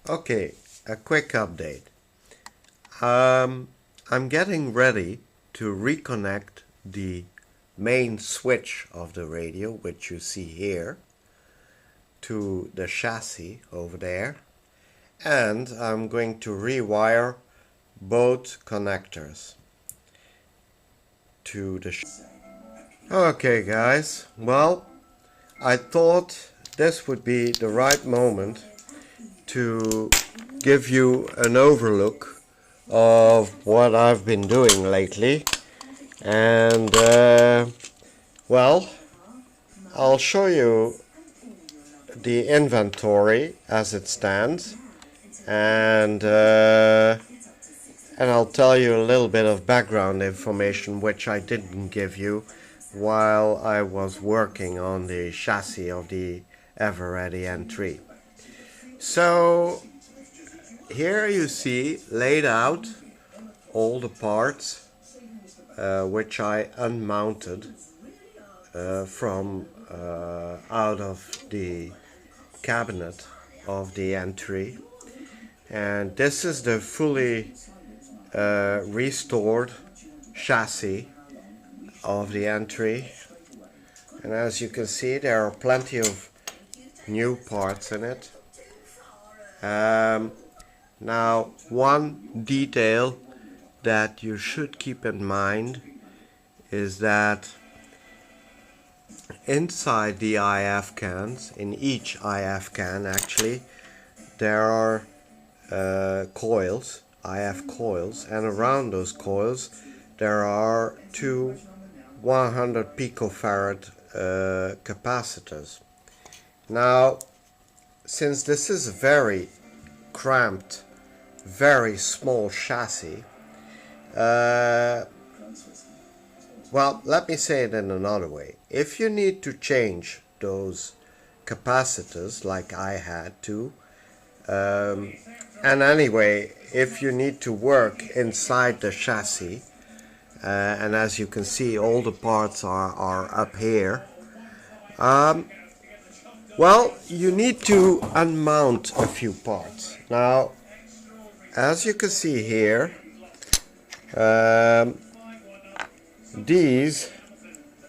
Okay, a quick update. I'm getting ready to reconnect the main switch of the radio, which you see here, to the chassis over there, and I'm going to rewire both connectors to the Okay guys, well, I thought this would be the right moment to give you an overlook of what I've been doing lately, and well, I'll show you the inventory as it stands, and I'll tell you a little bit of background information which I didn't give you while I was working on the chassis of the EverReady N3. So here you see laid out all the parts which I unmounted from out of the cabinet of the N3, and this is the fully restored chassis of the N3, and as you can see there are plenty of new parts in it. Now, one detail that you should keep in mind is that inside the IF cans, in each IF can actually, there are coils, IF coils, and around those coils there are two 100 picofarad capacitors. Now, since this is a very cramped, very small chassis, well, let me say it in another way. If you need to change those capacitors like I had to, and anyway, if you need to work inside the chassis, and as you can see all the parts are up here, well, you need to unmount a few parts. Now, as you can see here, these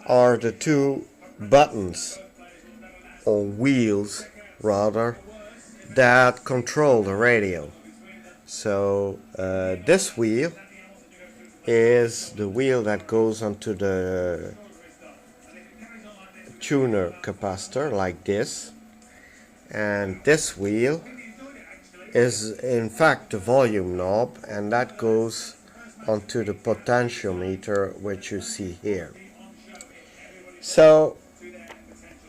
are the two buttons, or wheels rather, that control the radio. So this wheel is the wheel that goes onto the tuner capacitor like this, and this wheel is in fact the volume knob, and that goes onto the potentiometer which you see here. So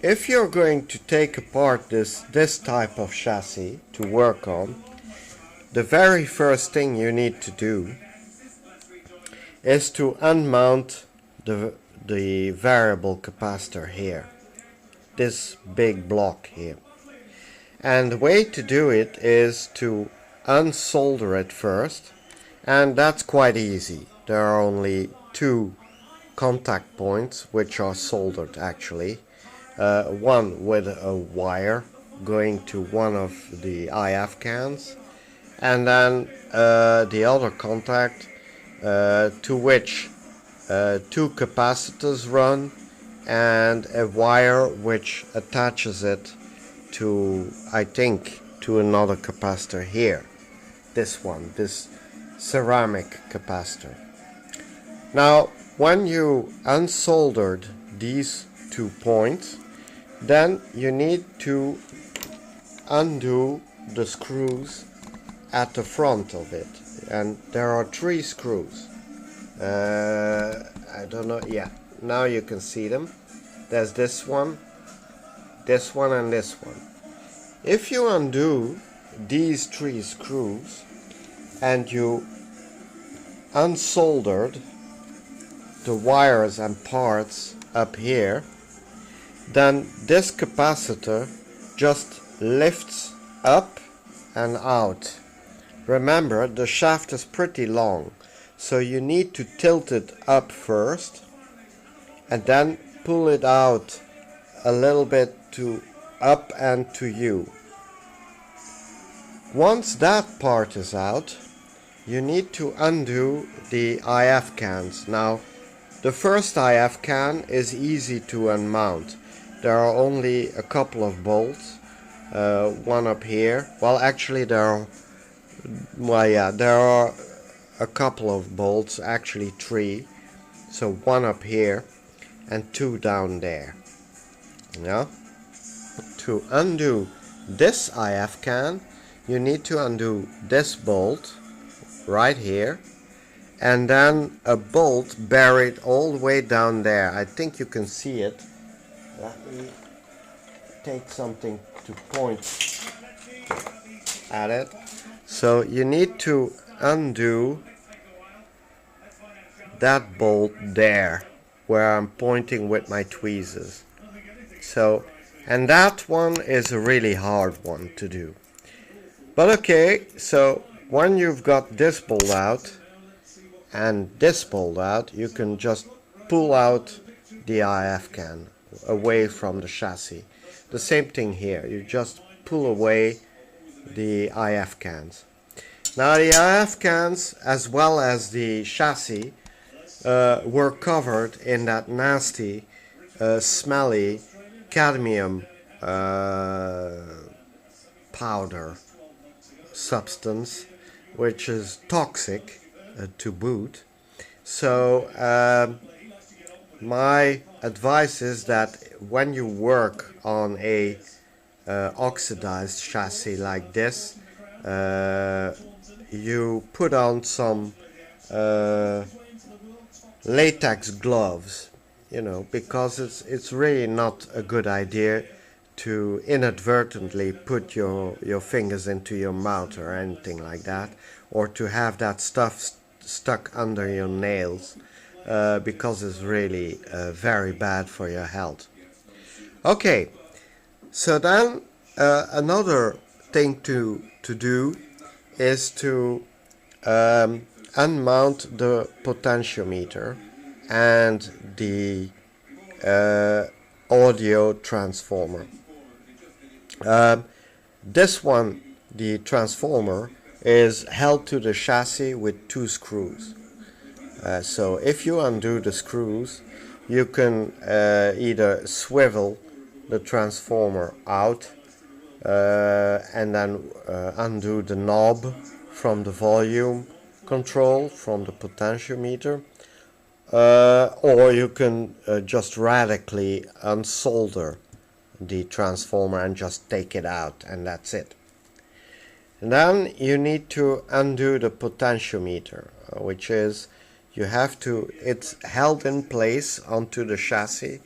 if you're going to take apart this type of chassis to work on, the very first thing you need to do is to unmount the variable capacitor here, this big block here. And the way to do it is to unsolder it first, and that's quite easy. There are only two contact points which are soldered actually, one with a wire going to one of the IF cans, and then the other contact to which two capacitors run, and a wire which attaches it to, I think, to another capacitor here. This one, this ceramic capacitor. Now, when you unsoldered these 2 points, then you need to undo the screws at the front of it, and there are 3 screws. I don't know, yeah, now you can see them. There's this one, and this one. If you undo these 3 screws and you unsoldered the wires and parts up here, then this capacitor just lifts up and out. Remember, the shaft is pretty long, so you need to tilt it up first and then pull it out a little bit to up and to you. Once that part is out, you need to undo the IF cans. Now, the first IF can is easy to unmount. There are only a couple of bolts, one up here. Well, actually there are a couple of bolts, actually 3. So one up here and 2 down there. Yeah. To undo this IF can, you need to undo this bolt right here, and then a bolt buried all the way down there. I think you can see it. Let me take something to point at it. So you need to undo that bolt there where I'm pointing with my tweezers. So, and that one is a really hard one to do. But okay, so when you've got this bolt out and this bolt out, you can just pull out the IF can away from the chassis. The same thing here, you just pull away the IF cans. Now the IF cans as well as the chassis were covered in that nasty, smelly cadmium powder substance, which is toxic to boot. So my advice is that when you work on a oxidized chassis like this, you put on some latex gloves, you know, because it's really not a good idea to inadvertently put your fingers into your mouth or anything like that, or to have that stuff stuck under your nails, because it's really very bad for your health. Okay, so then another thing to do is to unmount the potentiometer and the audio transformer. This one, the transformer, is held to the chassis with 2 screws. So if you undo the screws, you can either swivel the transformer out and then undo the knob from the volume control from the potentiometer, or you can just radically unsolder the transformer and just take it out, and that's it. And then you need to undo the potentiometer, which is it's held in place onto the chassis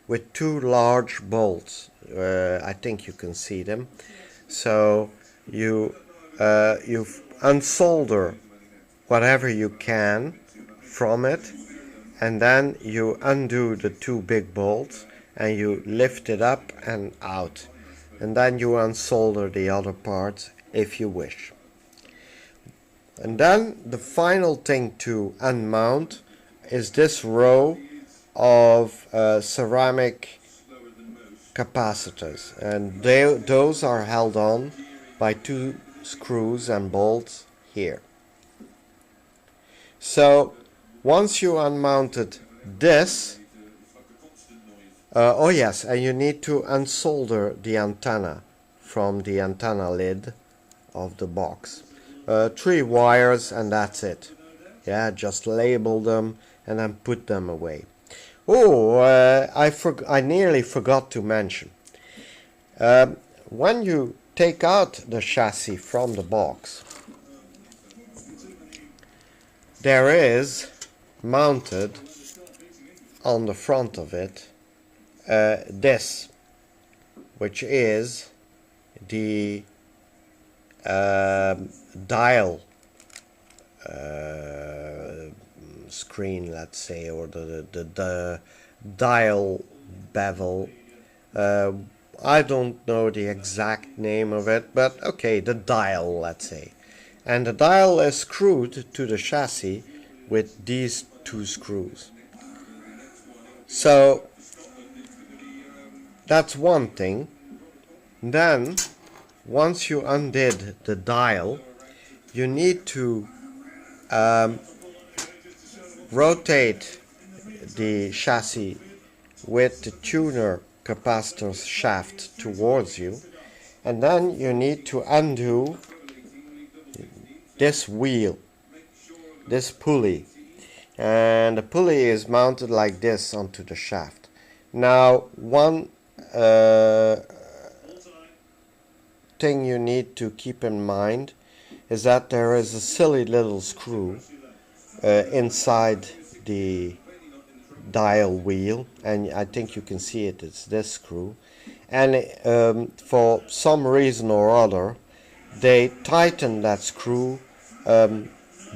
with 2 large bolts. I think you can see them. So you unsolder whatever you can from it, and then you undo the 2 big bolts and you lift it up and out, and then you unsolder the other parts if you wish. And then the final thing to unmount is this row of ceramic capacitors, and those are held on by 2 screws and bolts here. So once you unmounted this, oh yes, and you need to unsolder the antenna from the antenna lid of the box. 3 wires and that's it. Yeah, just label them and then put them away. Oh, I nearly forgot to mention. When you take out the chassis from the box, there is mounted on the front of it this, which is the dial screen, let's say, or the dial bevel. I don't know the exact name of it, but okay, the dial, let's say. And the dial is screwed to the chassis with these 2 screws. So that's one thing. Then once you undid the dial, you need to rotate the chassis with the tuner capacitor shaft towards you, and then you need to undo this wheel, this pulley, and the pulley is mounted like this onto the shaft. Now, one thing you need to keep in mind is that there is a silly little screw inside the dial wheel, and I think you can see it, it's this screw, and for some reason or other they tighten that screw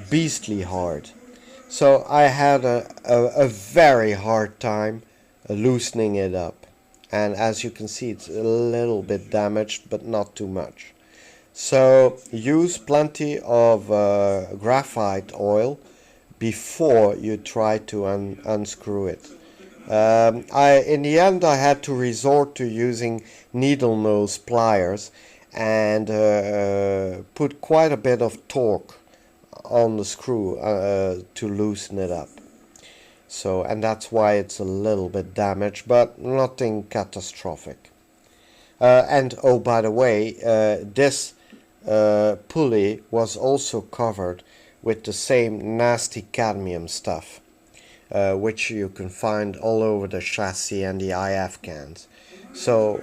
beastly hard. So I had a very hard time loosening it up, and as you can see it's a little bit damaged but not too much. So use plenty of graphite oil before you try to unscrew it. In the end I had to resort to using needle nose pliers and put quite a bit of torque on the screw to loosen it up. So, and that's why it's a little bit damaged, but nothing catastrophic. And oh, by the way, this pulley was also covered with the same nasty cadmium stuff, which you can find all over the chassis and the IF cans. So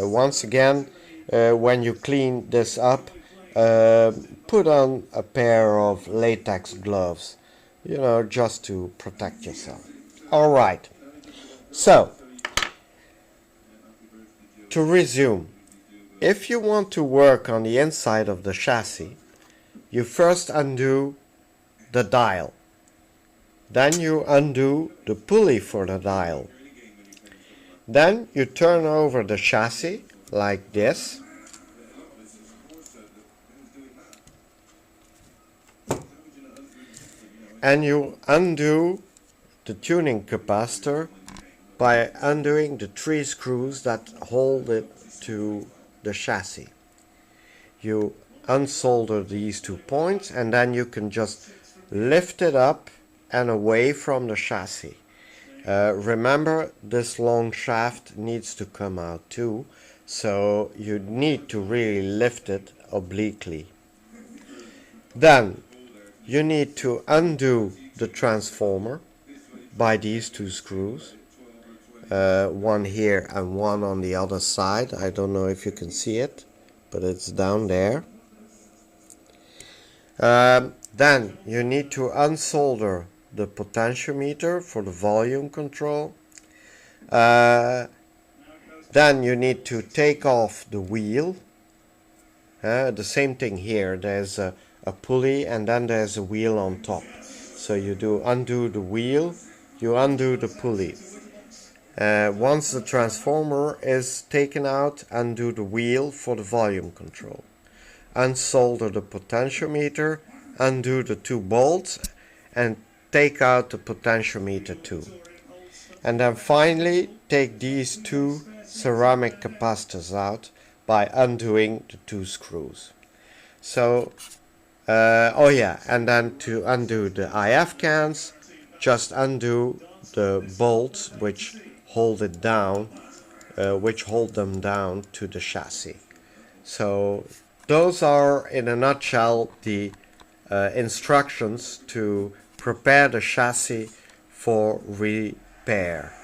once again, when you clean this up, put on a pair of latex gloves, you know, just to protect yourself. Alright, so to resume, if you want to work on the inside of the chassis, you first undo the dial. Then you undo the pulley for the dial. Then you turn over the chassis like this. And you undo the tuning capacitor by undoing the 3 screws that hold it to the chassis. You unsolder these 2 points, and then you can just lift it up and away from the chassis. Remember, this long shaft needs to come out too, so you need to really lift it obliquely. Then you need to undo the transformer by these 2 screws, one here and one on the other side. I don't know if you can see it, but it's down there. Then you need to unsolder the potentiometer for the volume control. Then you need to take off the wheel. The same thing here, there's a pulley and then there's a wheel on top. So you undo the wheel, you undo the pulley. Once the transformer is taken out, undo the wheel for the volume control. Unsolder the potentiometer, undo the 2 bolts and take out the potentiometer too. And then finally take these 2 ceramic capacitors out by undoing the 2 screws. So oh yeah, and then to undo the IF cans, just undo the bolts which hold it down, which hold them down to the chassis. So those are in a nutshell the instructions to prepare the chassis for repair.